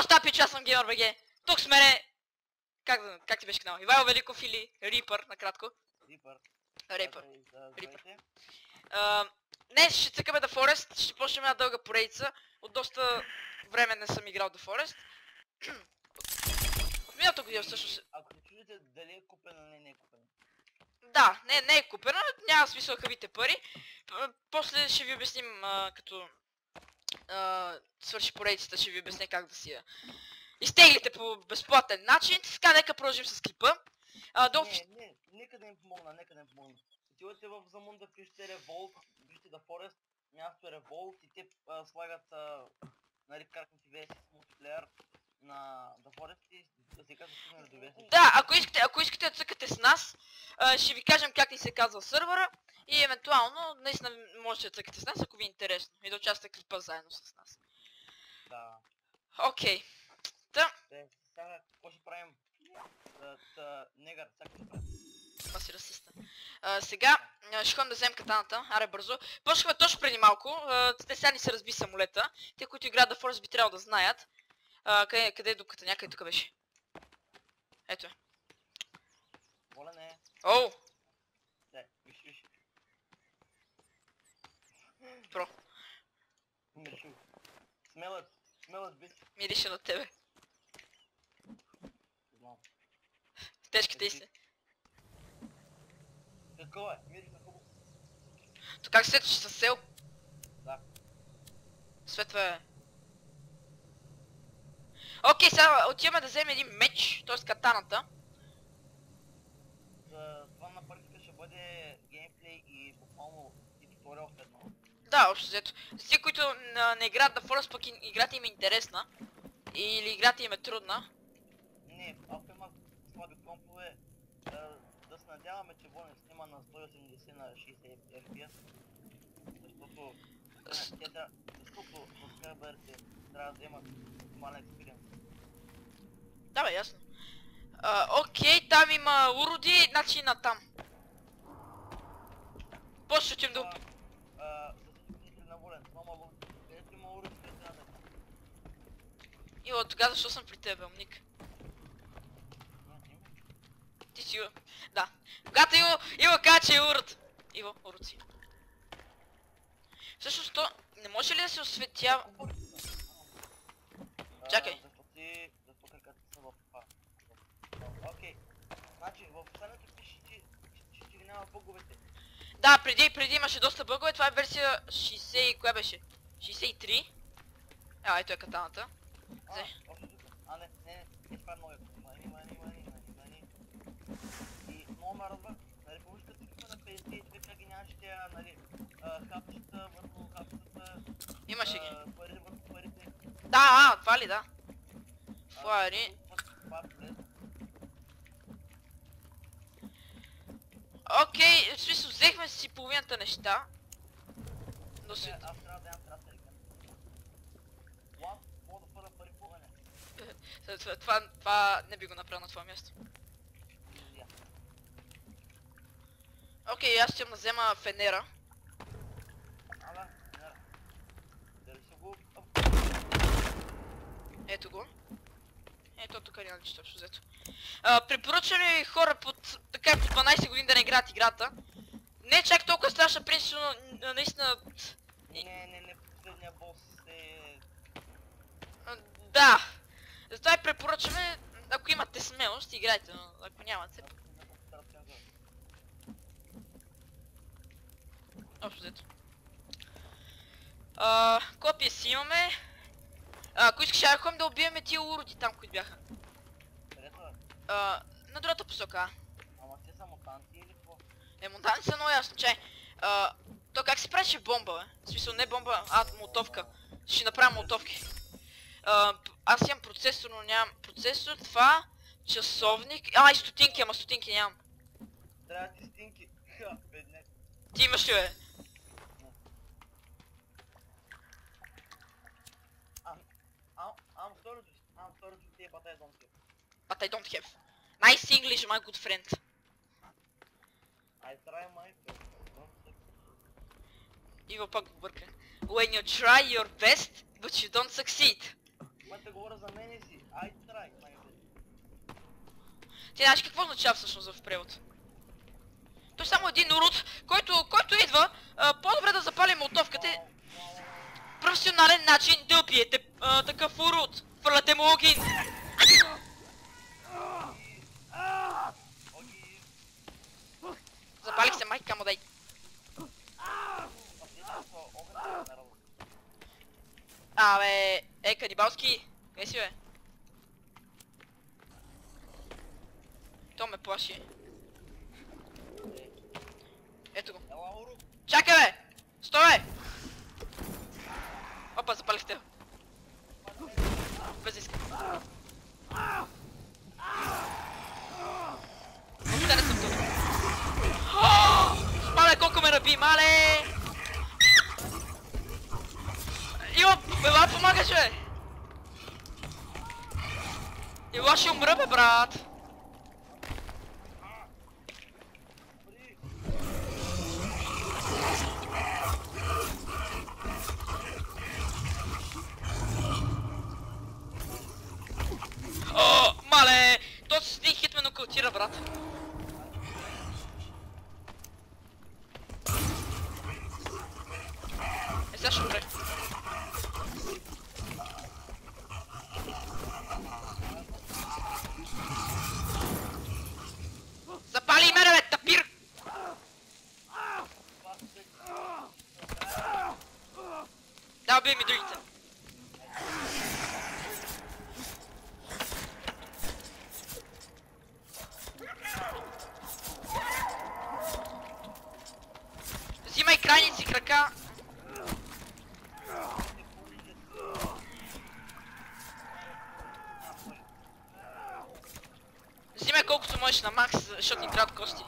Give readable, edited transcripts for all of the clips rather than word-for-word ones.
Остапич, аз съм GamerBG. Тук сме не... Как ти беше канал? Ивайло Великов или Рипър, накратко? Рипър. Днес ще цъкаме The Forest, ще почнем една дълга поредица. От доста време не съм играл The Forest. От миналата година всъщност... Ако не чудите дали е купена, не е купена. Да, не е купена, няма смисъл хабите пари. После ще ви обясним, като свърши поредицата, ще ви обясня как да си я изтеглите по безплатен начин. Така, нека продължим с клипа. Нека да им помогна, Отивате в Замунда, пишете Revolt, пишете The Forest, място е Revolt и те слагат, нали, каркнати версии с мултиплеер на The Forest и да се казва стигна до версии. Да, ако искате да цъкате с нас, ще ви кажем как ни се казва сървъра и евентуално наистина можете да цъкате с нас, ако ви е интересно и да участвате в клипа заедно с нас. Да. Окей. Та. Сега какво ще правим? Негър, сега какво ще правим? Това си расиста. Сега ще ходим да вземем катаната. Аре бързо. Почнахме точно преди малко. Те сега ни се разби самолета. Те, които играят The Forest, би трябвало да знаят. Къде е дупката? Някъде тук беше. Ето е. Волен е. Оу! Да, виж. Про. Мишу. Смелът бит. Мирише на тебе. Знам. Тежките истини. Какво е? Мириш на хубаво. То как се сетиш със сел? Да. Светва е. Окей, сега отиваме да вземем един меч, т.е. катаната. За това на практика ще бъде геймплей и буквално и туториал в едно. Да, общо взето. За тези, които не играят The Forest, пък играта им е интересна. Или играта им е трудна. Не, ако има слаби компове, да се надяваме, че Волен снима на 180 на 60 FPS. Защото в скърбърите трябва да имат нормален експириенс. Да бе, ясно. Окей, там има уроди, значи на там. После ще отидем да... За всички на Волен, много където има уроди, където трябва да е там. Иво, тогава защо съм при тебе, умник? Ти си Иво. Да. Когато Иво каза, че е урод. Иво, урод си. Всъщност то не може ли да се осветява? Чакай. Защо краката са в това? Окей. Значи в описанието пише, че ги няма бъговете. Да, преди имаше доста бъгове, това е версия 60... коя беше? 63. Ето е катаната. Не, това е много яко. Мани. И много ме радва, нали, помниш като сме на 52, как ги нямаше тя, нали, хапчета върху хапчетата. Имаше ги. Пари върху парите. Да, това ли, да. Флари. Окей, в смисъл, взехме си половината неща. Но си... Аз трябва да ям трасерика. Мога да първа пари по мене. Това не би го направил на това място. Окей, аз ще да взема фенера. Да. Дали си го... Ето го. Ето тук няма нищо общо взето. Препоръчвам ви хора под така по 12 години да не играят играта. Не чак толкова страшна, принципно, наистина... Не, последния бос е... Да. Затова и препоръчваме, ако имате смелост, играйте, но ако нямате... Общо взето. Копия си имаме. Ако искаш, айде ходим да убиеме тия уроди там, които бяха. Където е? На другата посока. Ама те са мутанти или какво? Мутанти са много ясно, чай. То как се правеше бомба, бе? В смисъл не бомба, молотовка. Ще направя молотовки. Аз имам процесор, но нямам процесор, това, часовник... и стотинки, ама стотинки нямам. Трябва ти стинки. Бедняк. Ти имаш ли, бе? I'm sorry to say, but I don't have. But I don't have. Nice English, my good friend. I try my best. Иво пак го бърка. When you try your best, but you don't succeed. момента говоря за мене си. Ай, трай, майка. Ти знаеш какво означава всъщност в превод? Той само един урод, който идва, по-добре да запали молотовката. Професионален начин да убиете такъв урод. Фърляте му огин. Запалих се, майка му дай. Абе, канибалски, къде си бе? То ме плаши. Ето го. Чакай бе! Стой бе! Опа, запалих те. Без иска. Въобще не съм тук. Мале, колко ме раби, мале! Ела, помагаш бе! Ела, ще умра бе, брат! О, мале! То с един хит ме нокаутира, брат. Сега ще умре. Запали мене, бе, тапир! Да, убий ми другите. Взимай крайни си крака. Взимай колкото можеш на макс, защото ни трябват кости.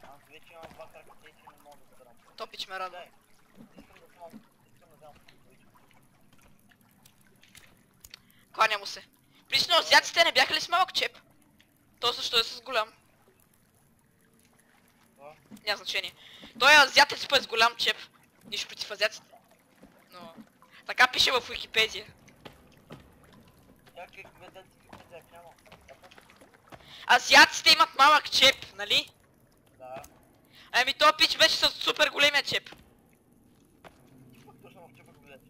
Аз вече имам два крака, че не мога да спирам. Топич ме радва. Искам да вземам. Кланя му се. Прично, азиатците не бяха ли с малък чеп? То също е с голям. Няма значение. Той е азиатец път с голям чеп. Нищо против азиатците. Но... така пише в Уикипедия. Чакай, гледат си Википедия, няма. Азиатците имат малък чеп, нали? Да. Ами този пич беше с супер големия чеп. Точно в чепа го гледаш.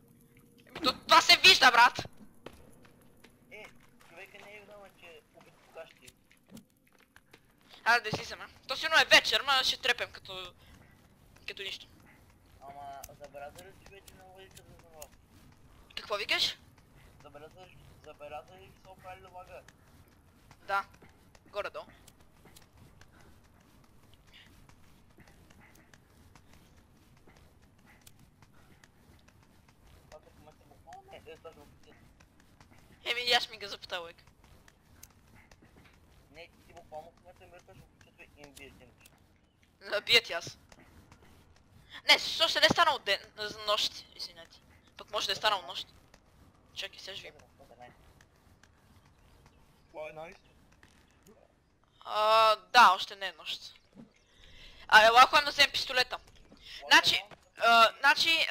Ами това се вижда, брат. Човека не е виновен, че убит покащи. Айде да излизаме. То сигурно е вечер, ма ще трепем като нищо. Ама забелязали ли, че вече не лъжи къде за вас? Какво викаш? Забелязали ли, че са оправили лага? Да. Горе-долу. Това като ме се буквално не е точно в Еми и аз ми ga запитал, лек. не, ти буквално в момента мъртваш в кучето и им биеш димче. Бият и аз. Не, защо ще не е станал ден, за нощ, извинете. Пък може да е станал нощ. Чакай, сега ще ви. Това е найс. Да, още не е нощ. Ела, ходим да вземем пистолета. Значи,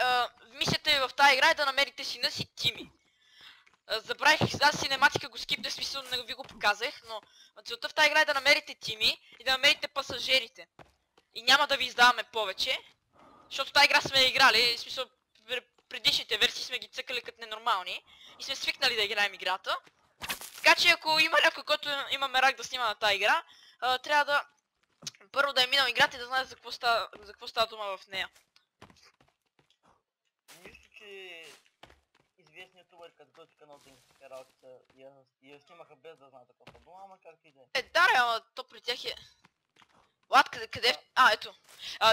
мисията ви в тази игра е да намерите сина си Тими. Забравих, аз синематика го скипнах, смисъл не ви го показах, но целта в тази игра е да намерите Тими и да намерите пасажирите. И няма да ви издаваме повече, защото тази игра сме играли, в смисъл предишните версии сме ги цъкали като ненормални и сме свикнали да играем играта. Така че ако има някой, който има мерак да снима на тази игра, трябва да първо да е минал играта и да знае за какво става дума в нея. Нищо, че известният ютубър като този канал да работата и я снимаха без да знаят такова дума, ама както и да е. Да, ама то при тях е... Лад, къде? Ето.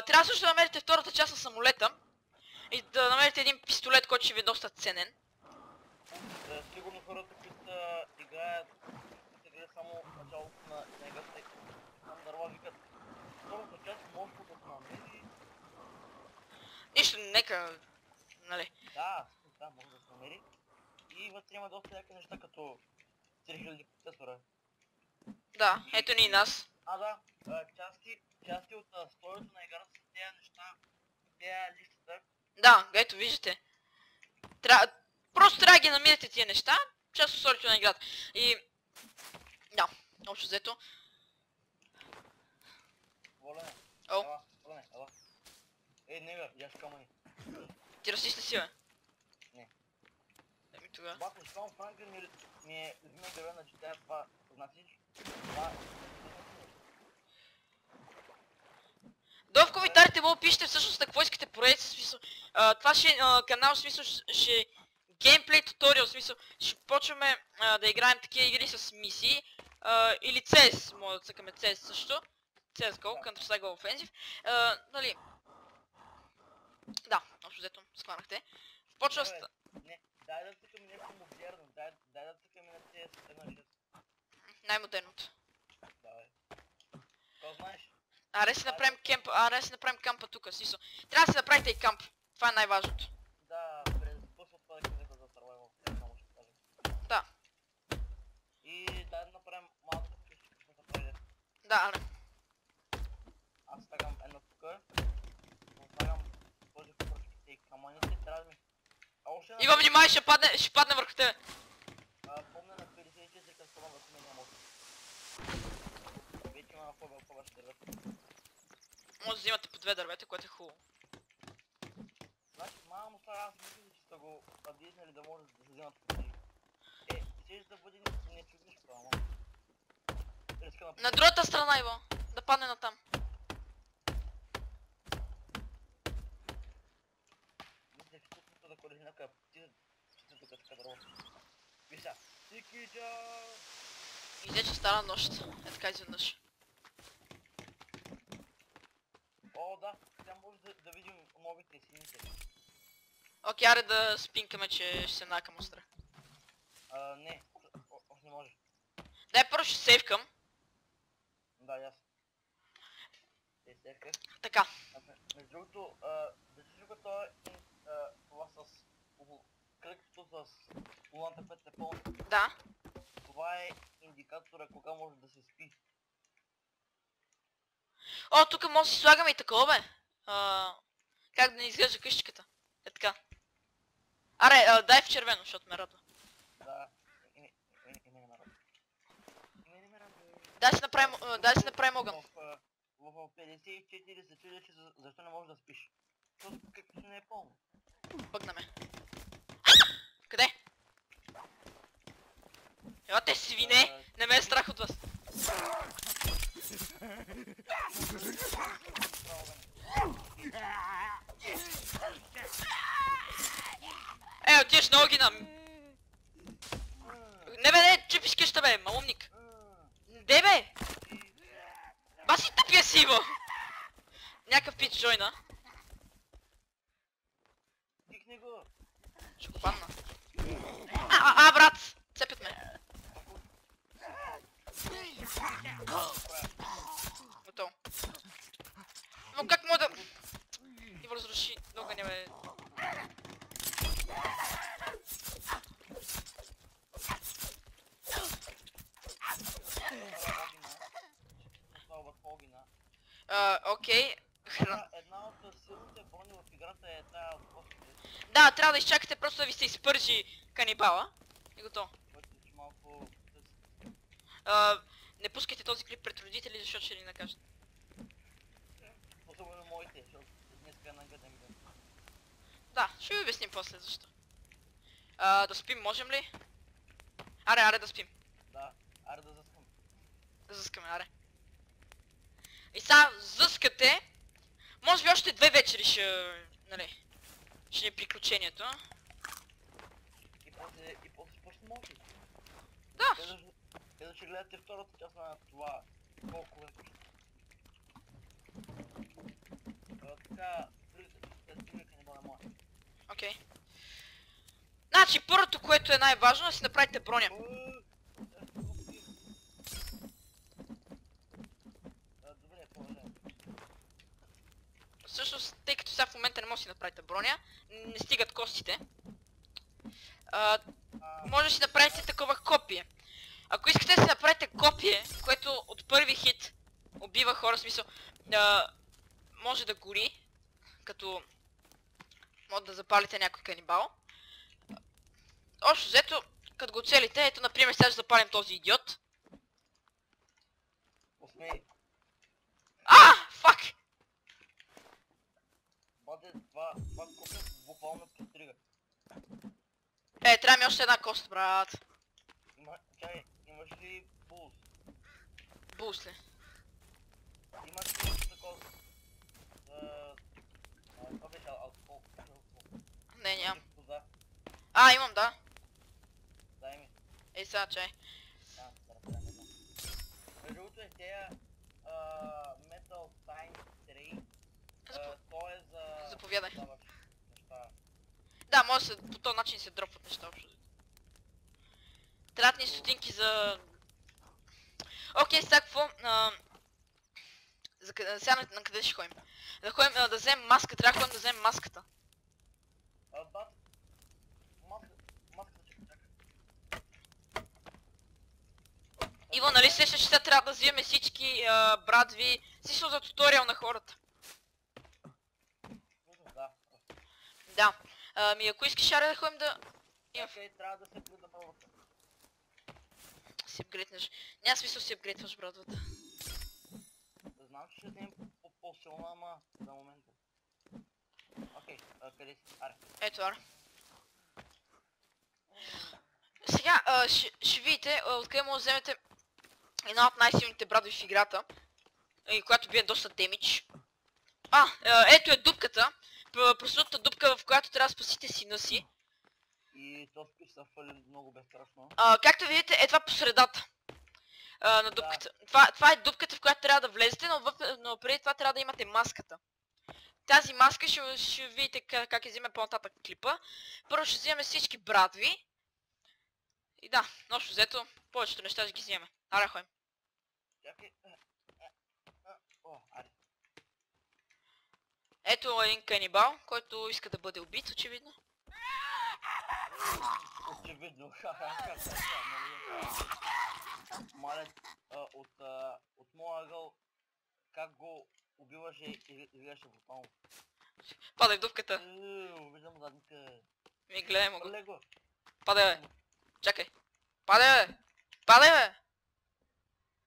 Трябва също да намерите втората част на самолета и да намерите един пистолет, който ще ви е доста ценен. Сигурно хората, които играят само началото на играта, там дърва викат втората част може да се намери. Нищо, нека... нали. Да, може да се намери. И вътре има доста яки неща, като 3000 процесора. Да, ето ни и нас. Да, части от сторито на играта са тези неща, тези листата. Да, ето виждате. Просто трябва да ги намирате тия неща, част от сторито на играта. И... да, общо взето. Волене, О, ела. Не бе, я камъни. ти расист ли си, бе? Не. Еми тогава. Бате, щом Франклин ми е взима героя на GTA 2, значи това... Долу в коментарите мога пишете всъщност какво искате проект, в смисъл. Това ще е канал, в смисъл ще е геймплей туториал, в смисъл ще почваме да играем такива игри с мисии. Или CS, може да цъкаме CS също. CSGO, Counter-Strike Offensive. Нали... да, общо взето, схванахте. Почва с... Не, дай да цъкаме нещо модерно, дай да цъкаме на CS 1.6. най-модерното. Давай. Какво знаеш? Аре си направим кемп, аре си направим кампа тук, смисъл. Трябва да си направите и камп. Това е най-важното. Да, после това да книгата за survival, само ще кажа. Да. И дай да направим малко къщи, какво да прави. Да, аре. Аз слагам едно тука. Слагам този пръчките и камъните, трябва да ми... Ива, внимай, ще падне върху тебе. Помня на 54 късвам да сме няма. Вече има на фоба ще дървета. Може да взимате по 2 дървета, което е хубаво. Значи, мамо сега аз мисля, че сте го надизнали да може да се вземат води. Сеш да води не чудиш това, ама. На другата страна, Иво. Да падне натам. Мисля, че тук да ходиш някакъв птица, тук така дърво. Вижа, Тикиджа! Иде, че стана нощ. Е така изведнъж. О, да, сега може да видим мобите и сините. Окей, аре да спинкаме, че ще се накам остра. Не, още не може. Дай първо ще сейвкам. Да, ясно. Сейвках. Така. Между другото, всичко това с кръгчето с луната, което е пълно. Да. Това е индикатора кога може да се спи. О, тук може да си слагаме и такова, бе. Как да не изглежда къщичката. Е така. Аре, дай в червено, защото ме радва. Да, и не ме радва. Дай си направим огън. В 54 се чудя, че защо не можеш да спиш. Защото както не е пълно. Бъгнаме. Къде? Ева те свине! Не ме е страх от вас. Отиваш на огина. Не бе, не, чупиш къща бе, малумник. Де бе? Баси тъпия си, Иво! Някакъв пич джойна. Тикни го! Ще го падна. Брат! Цепят ме. Готово. Но как мога да... Иво разруши огъня, бе. Окей. Една от силните брони в играта е тая от костите. Да, трябва да изчакате просто да ви се изпържи канибала. И готово. Малко... Не пускайте този клип пред родители, защото ще ни накажат. Особено моите, защото днес е най-гаден ден. Да, ще ви обясним после защо. Да спим, можем ли? Аре да спим. Да, аре да заскам. Да заскаме, аре. И сега зъскате. Може би още 2 вечери ще... нали... ще ни е приключението. И после може. Да. Ето ще гледате втората част на това. Колко е. Така, другата канибала е моя. Окей. Значи първото, което е най-важно, е да си направите броня. Добре, продължавам. Всъщност, тъй като сега в момента не може да си направите броня, не стигат костите. Може да си направите такова копие. Ако искате да си направите копие, което от първи хит убива хора, в смисъл, може да гори, като може да запалите някой канибал. Общо взето, като го целите, ето например сега ще запалим този идиот. Посмей. Фак! Бъде това копия буквално пострига. Трябва ми още една кост, брат. Имаш ли булс? Булс ли? Имаш ли такова? Това беше алкохол. Не, нямам. Коза. Имам, да. Дай ми. Сега чай. Между другото е тея Metal Science 3. То е за... Заповядай. Неща. Да, може по този начин се дропват неща общо. Трябват ни стотинки за... Окей, сега какво? Сега на къде ще ходим? Да ходим да вземем маска, трябва да ходим да вземем маската. Бат. Маската чака. Иво, нали сещаш, че сега трябва да взимаме всички брадви, всичко за туториал на хората. Да. Да. Ако искаш, аре да ходим да... Окей, трябва да се плюда първата. Си апгрейднеш. Няма смисъл си апгрейдваш брадвата. Знам, че ще вземем по-силна, ама за момента. Окей, къде си? Аре. Ето, аре. Сега ще видите откъде може да вземете една от най-силните брадви в играта, която бие доста демидж. Ето е дупката. Прослутата дупка, в която трябва да спасите сина си. И то спиш са фали много безстрашно. Както видите, е това по средата на дупката. Това е дупката, в която трябва да влезете, но преди това трябва да имате маската. Тази маска ще видите как я вземе по-нататък клипа. Първо ще вземем всички брадви. И да, общо взето, повечето неща ще ги вземем. Аре, ходим. Чакай. Аре. Ето един канибал, който иска да бъде убит, очевидно. Очевидно. Мале, от моя ъгъл, как го убиваше и изглеждаше брутално. Падай в дупката. Виждам задника. Гледай му го. Лего. Падай, бе. Чакай. Падай, бе. Падай, бе.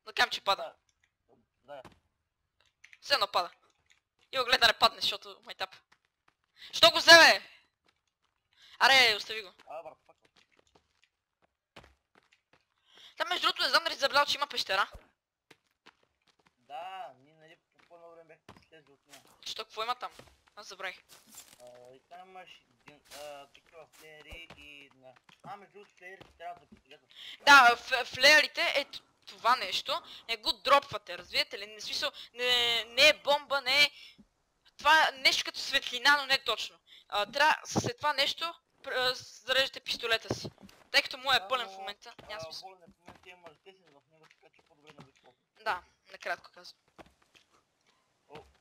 Накам, че пада. Да. Все едно пада. И го гледай да не падне, защото майтап. Що го взе, бе? Аре, остави го. Брат, пак. Там между другото не знам дали забелял, че има пещера. Да, ние нали по едно време бяхме слезли от нея. Що, какво има там? Аз забравих. И там имаш такива флеери и... между другото флеерите трябва да запитигат. Да, флеерите е това нещо. Не го дропвате, разбирате ли? Не, смисъл, не е бомба, не е... Това е нещо като светлина, но не точно. Трябва след това нещо зареждате пистолета си. Тъй като му е пълен в момента, няма смисъл. Пълен в момента има разтесен в него, така че по-добре да го използвам. Да, накратко казвам.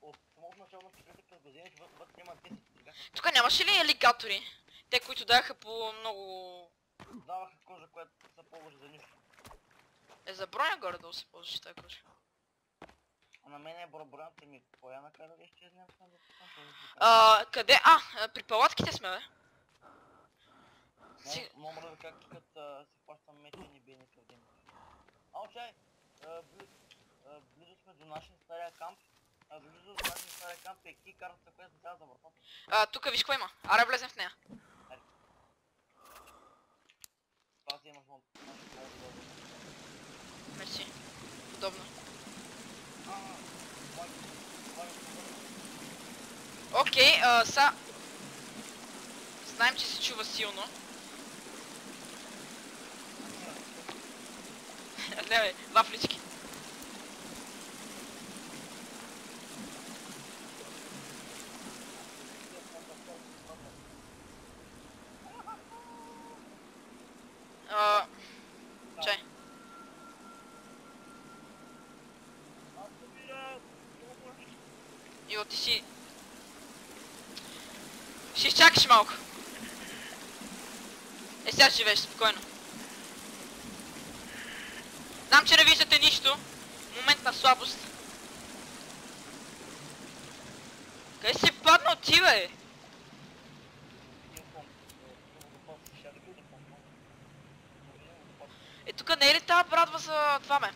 От самото начало на пистолета, като го вземеш, вътре има 10 сега. Тук нямаше ли алигатори? Те, които даха по много... Даваха кожа, която се ползваше за нищо. За броня горе-долу се ползваше тази кожа. На мен е броната ми, коя накара да изчезне, аз съм да покажа. Къде? При палатките сме, бе. Мога да как като си плащам мечи не бие никакъв ден. Чай! Близо сме до нашия стария камп. Близо до нашия стария камп е ки картата, която трябва за вратата. Тук виж какво има. Аре влезем в нея. Това си имаш много добро. Мерси. Удобно. Окей, са... Знаем, че се чува силно. Не, бе, вафлички. Чай. Ио, ти си... Ще изчакаш малко. Сега живееш спокойно. Знам, че не виждате нищо. Момент на слабост. Къде си паднал ти, бе? Е, тук не е ли тази брадва за това, бе?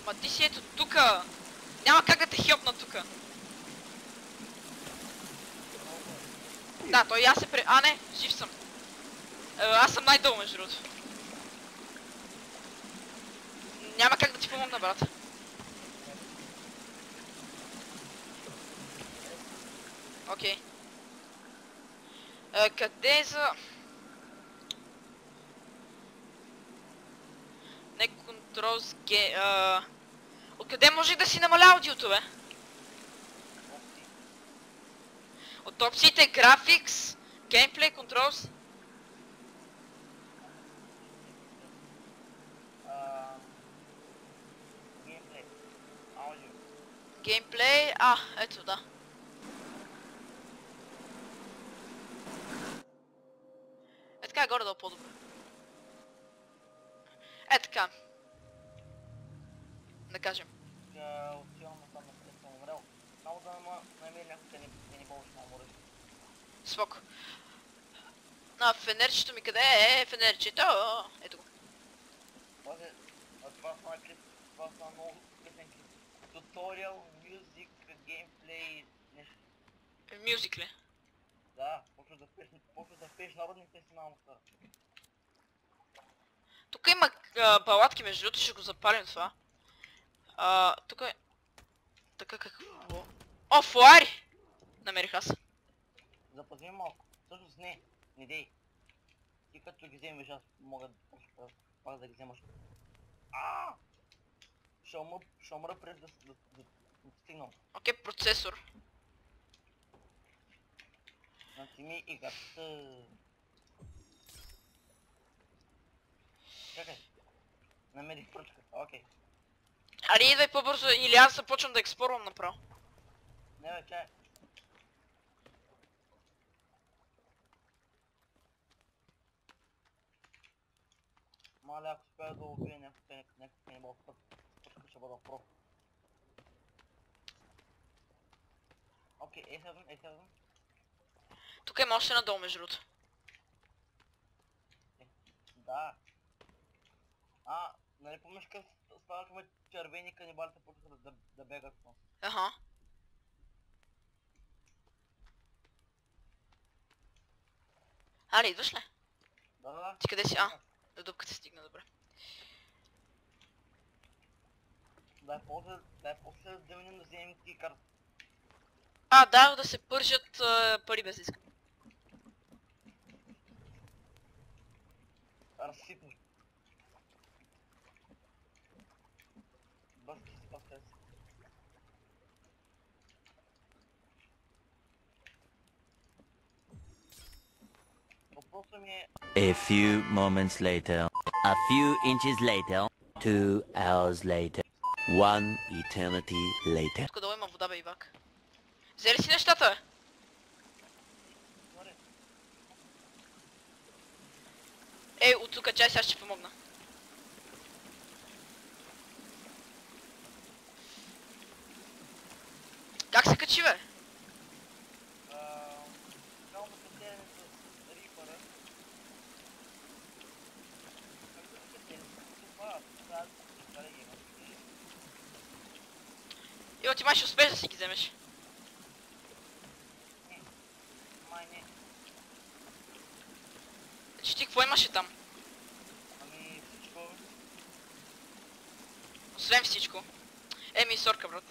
Ма ти си ето тука. Няма как да те хелпна тука. Да, той аз се А, не, жив съм. Аз съм най-долу, между другото. Няма как да ти помогна, брат. Окей. Къде е за... Не контрол с ге... Откъде може да си намаля аудиото, бе? От опциите Graphics, Gameplay, Controls. Gameplay, ето да. Е така е горе-долу по-добре. Е така. Да кажем. Само да намери някой канибал, ще му мориш. Споко. Фенерчето ми къде е? Фенерчето? Ето го. Това са много късен клип. Туториал, мюзик, геймплей, нещо. Мюзик ли? Да, почва да пееш народни песни на Амстар. Тук има палатки, между другото, ще го запалим това. Тук е... Така какво? О, фуари! Намерих аз. Запази малко. Всъщност не дей. Ти като ги вземеш, аз мога пак да ги вземаш. Ще умра през да стигнам. Окей, процесор. Значи ми играта. Чакай. Намерих пръчка. Окей. Ари, идвай по-бързо или аз започвам да експлорвам направо. Не бе, чай. Маля, ако успея да убия някакъв канибал в пътка, ще бъда про. Окей, A7. Тук има още надолу, между другото. Да. Нали помниш как ставахме червени канибалите почнаха да бегат с нас? Аха. Али, идваш ли? Да. Ти къде си? До дупката стигна, добре. Дай после да минем да вземем ти карта. Да се пържат пари без иска. Разсипно. Бъзки си пастес. Въпросът ми е... A few moments later. A few inches later. 2 hours later. 1 eternity later. Тук долу има вода, бе, Ивак. Взели си нещата, бе? Ей, от тук чай, сега ще помогна. Как се качи, бе? Само катерене с рипъра. Йо, ти май ще успееш да си ги вземеш. Май не. Значи ти какво имаше там? Ами всичко. Освен всичко. Еми, сорка, брат.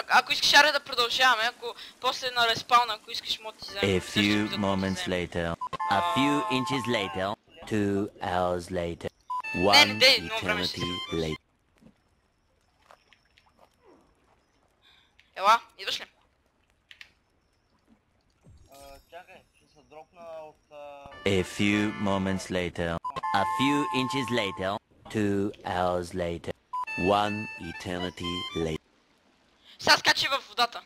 Ако искаш аре да продължаваме, ако после на респауна, ако искаш мод ти вземем. A few moments later. A few inches later. 2 hours later. 1 eternity later. Ела, идваш ли? Чакай, ще се дропна от... A few moments later. A few inches later. 2 hours later. 1 eternity later. Сега скачи във водата.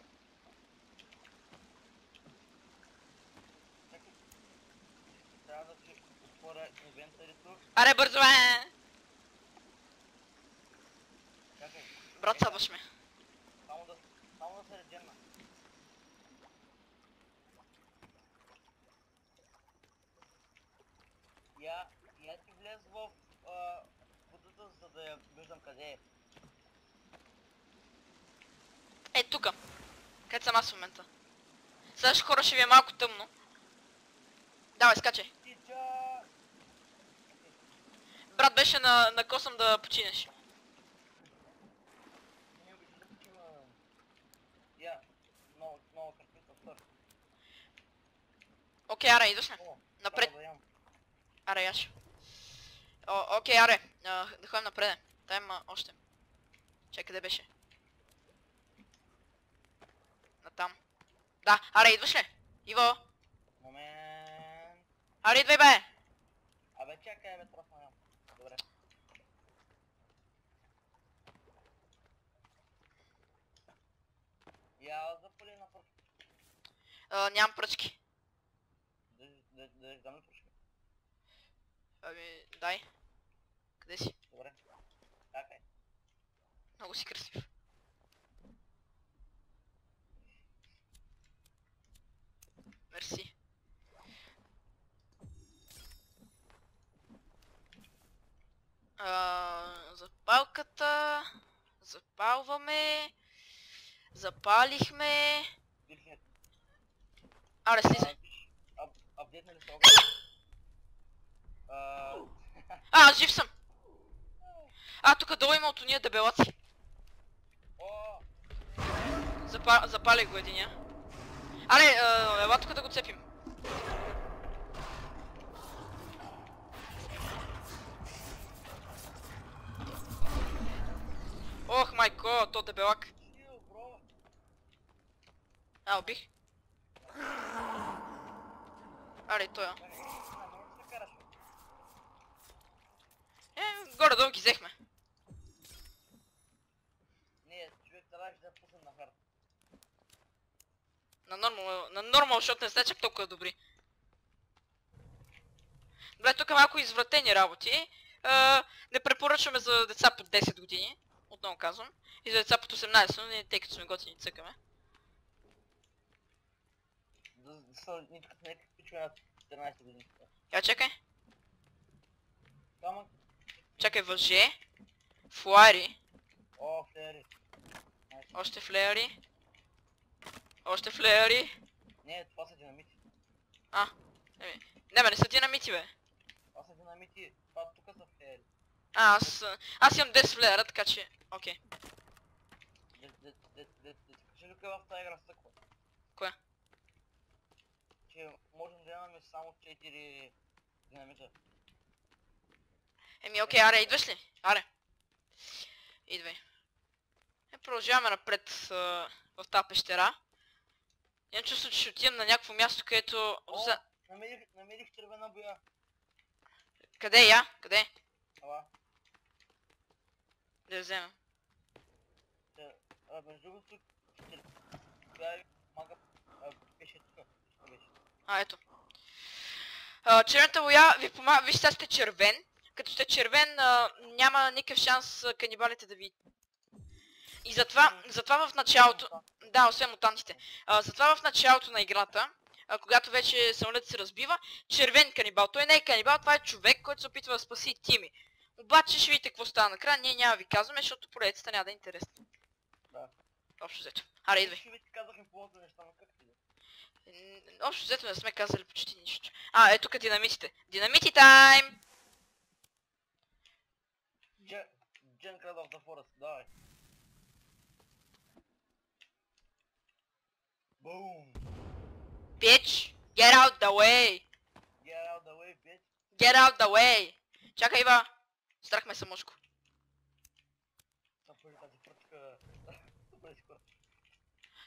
Трябва да си отворя инвентарите Аре, бързо, Чакай. Брат, сядваш ме. Само да се регенна. Я ти влез в водата, за да я виждам къде е. Е, тука. Къде съм аз в момента? Следващите хора ще ви е малко тъмно. Давай, скачай. Брат, беше на косъм да починеш. Не обичаш да почина. Я, много картинка стър. Окей, аре, идваш ли? Напред. Трябва да ям. Аре, яш. Окей, аре. Да ходим напред. Дай има още. Чай, къде беше? Натам. Да, аре, идваш ли? Иво! Момент. Аре, идвай, бе! Абе, чакай, бе, тръпна ям. Добре. Я запали на пръчка. Нямам пръчки. Да дам ли пръчка? Ами, дай. Къде си? Добре. Чакай. Много си красив. Мерси. Запалката. Запалваме. Запалихме. Вирхият. Аре, слизай. Апдейтна ли са огън? Аз жив съм. Тук долу има от уния дебелаци. О! Запали го единия. Аре, ела тук да го цепим. Ох, майко, то дебелак. Чил, бро! Убих. Аре, той Чакай, може да се караш? горе-долу ги взехме. Не, човек трябваше да пусне на хард. На нормал, защото не сте чак толкова добри. Добре, тук малко извратени работи. Не препоръчваме за деца под 10 години. Отново казвам. И за деца под 18, но не, тъй като сме готини цъкаме. Да са някакви пичове на 14 години. Я чакай. Камък. Чакай, въже. Флари. О, флери. Още флеари. Още флеари. Не, това са динамити. Не бе, не са динамити, бе. Това са динамити. Това тук са флери. Аз имам 10 флеара, така че... Окей. Кажи ли в тази игра стъква? Коя? Че можем да имаме само 4 динамита. Окей, аре, идваш ли? Аре. Идвай. Продължаваме напред в тази пещера. Имам чувство, че ще отидем на някакво място, където... Намерих червена боя. Къде е я? Къде? Ала. Да я взема. Между другото, боя мага беше тук. Ето. Червената боя ви помага... Виж, сега сте червен. Като сте червен, няма никакъв шанс канибалите да ви... И затова в началото... Да, освен мутантите. Затова в началото на играта, когато вече самолетът се разбива, червен канибал. Той не е канибал, това е човек, който се опитва да спаси Тими. Обаче ще видите какво става накрая, ние няма ви казваме, защото поредицата няма да е интересна. Да. Общо взето. Аре, идвай. Ще ви казахме по-лото неща, но как ти да? Общо взето не сме казали почти нищо. Ето тук динамитите. Динамити тайм! Junkrat of the Forest, давай. Boom! Bitch! Get out the way! Get out the way, bitch! Get out the way! Чакай, Ива! Страх ме самошко. Съпъли тази пръчка.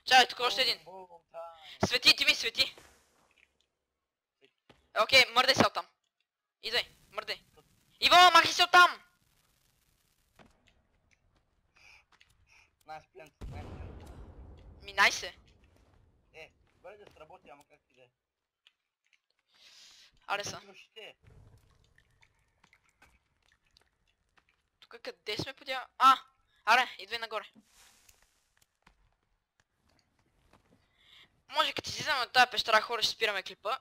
Чакай, тук още един. Свети, ти ми свети. Окей, мърдай се оттам. Идвай, мърдай. Иво, махай се оттам! Найс плент, Минай се. бъде да сработи, ама как ти да е. Аре са. Тук къде сме подява? Аре, идвай нагоре. Може като излизаме от тази пещера, хора, ще спираме клипа.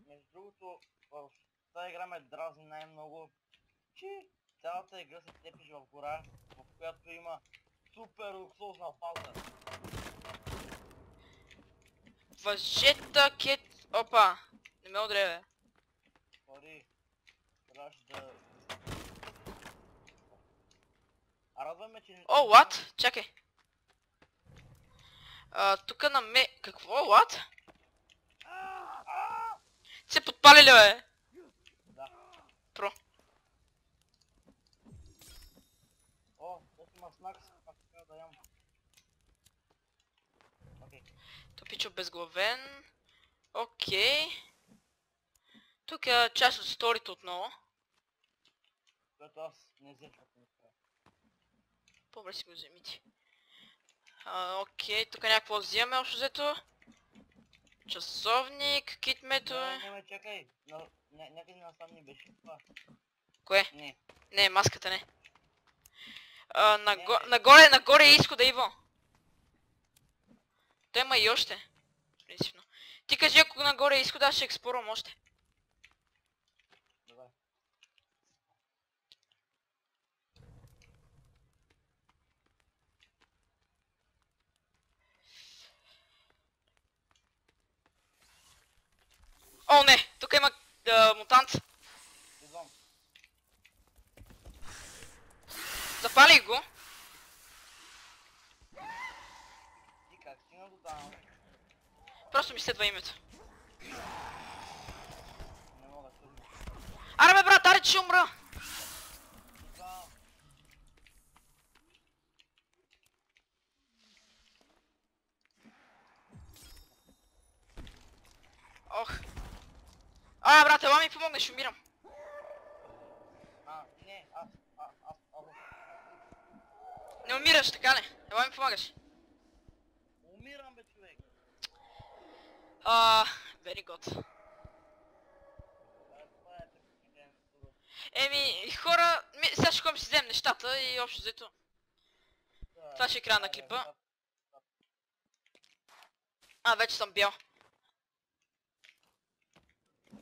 Между другото, в тази игра ме дразни най-много, че цялата игра се тепиш в гора, в която има супер луксозна фаза. Въжета, кет... Опа! Не ме удря, бе. Пари, трябваше да... Радваме, че... О, what? Чакай. Тука на ме... Какво? What? Се подпали ли, бе? Да. Про. О, тук има снакс, пак трябва да ям. Окей. Топичо безглавен. Окей. Тук е част от сторито отново. Което аз не взех, ако не правя. По-добре си го вземи ти. Окей, тук някакво взимаме общо взето. Часовник, китмето е. Не, чакай. Някъде насам не беше това. Кое? Не. Не, маската не. Не. Нагоре е изхода, Иво. Той има и още. Принципно. Ти кажи, ако нагоре е изхода, аз ще експлорвам още. Давай. О, не! Тук има мутант. Идвам. Запали го. И как стигна до там? Просто ми следва името. Не мога да стигна. Аре бе брат, аре че ще умра! Идвам. Ох. Брат, ела ми помогнеш, умирам. Не, Не умираш, така ли? Ела ми помагаш. умирам, бе, човек. Very good. Това е прекратен. Еми, хора, сега ще ходим си вземем нещата и общо взето. Това ще е края на клипа. Вече съм бял.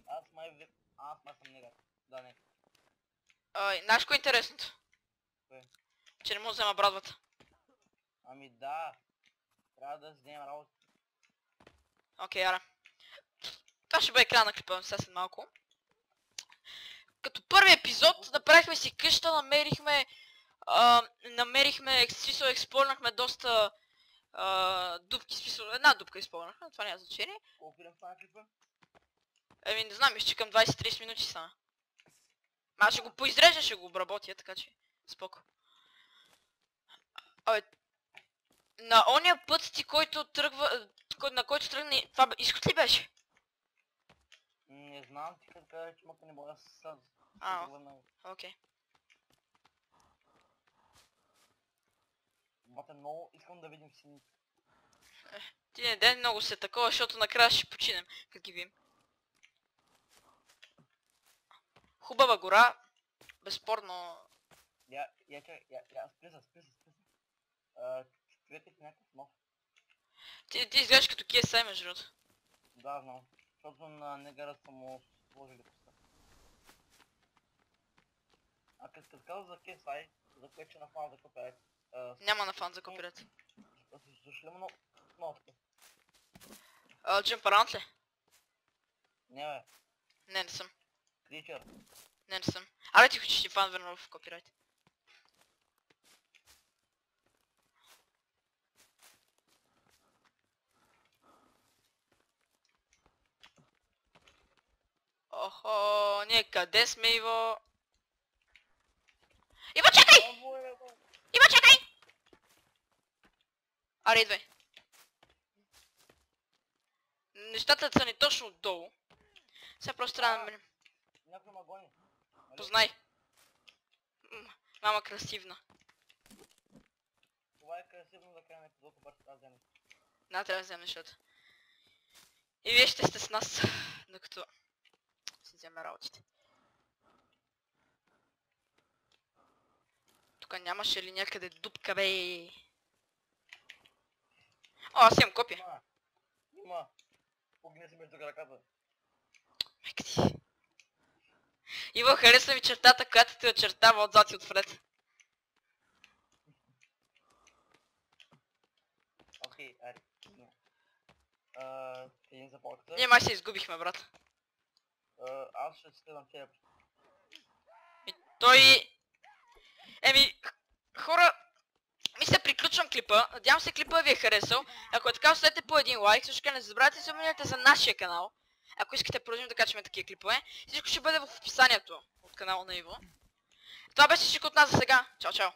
Аз май съм негър. Да, не. Знаеш кое е интересното? Кое? Че не мога да взема брадвата. Ами да. Трябва да вземем работа. Окей, аре. Това ще бъде края на клипа, сега след малко. Като първи епизод направихме си къща, намерихме, смисъл, експлорнахме доста дупки, смисъл, една дупка изпълнахме, това няма значение. Колко време стана клипа? Еми не знам, ще към 20-30 минути стана. Аз ще го поизрежа, ще го обработя, така че споко. На ония път ти, който тръгва, на който тръгне, това изход ли беше? Не знам, ти като кажа, че мъка не мога да се Окей. Бате, много искам да видим сините. Ти не ден много се такова, защото накрая ще починем, като ги видим. Хубава гора, безспорно. Спрesa. Човекът е някакъв нов. Ти изглеждаш като KSI между другото. Да, знам. Защото на негъра са му сложили коста. Като каза за KSI, за което ще на фан за копирайт. Няма на фан за копирайт. Слушай ли много такъв? Jump Around ли? Не бе. Не съм. Creature. Не съм. Абе ти хочеш ти фан верно в копирайт. Охо, ние къде сме, Иво? Иво, чакай! Иво, чакай! Аре, идвай. Нещата са ни точно отдолу. Сега просто трябва да намерим. Някой ма гони. Познай. Мама красивна. Това е красивно за края на епизод, обаче трябва да вземем. Да, трябва да вземем нещата. И вие ще сте с нас, докато си вземе работите. Тук нямаше ли някъде дупка, бе? О, аз имам копия. Има. Погни си между краката. Майка ти. Иво, харесва ми чертата, която те очертава отзад и отвред. Окей, аре. Един за полката. Ние май се изгубихме, брат. Аз ще следвам тебе. Той... Хора... Мисля, приключвам клипа. Надявам се клипа ви е харесал. Ако е така, оставете по един лайк. Също така не забравяйте да се абонирате за нашия канал. Ако искате да продължим да качваме такива клипове. Всичко ще бъде в описанието от канала на Иво. Това беше всичко от нас за сега. Чао, чао.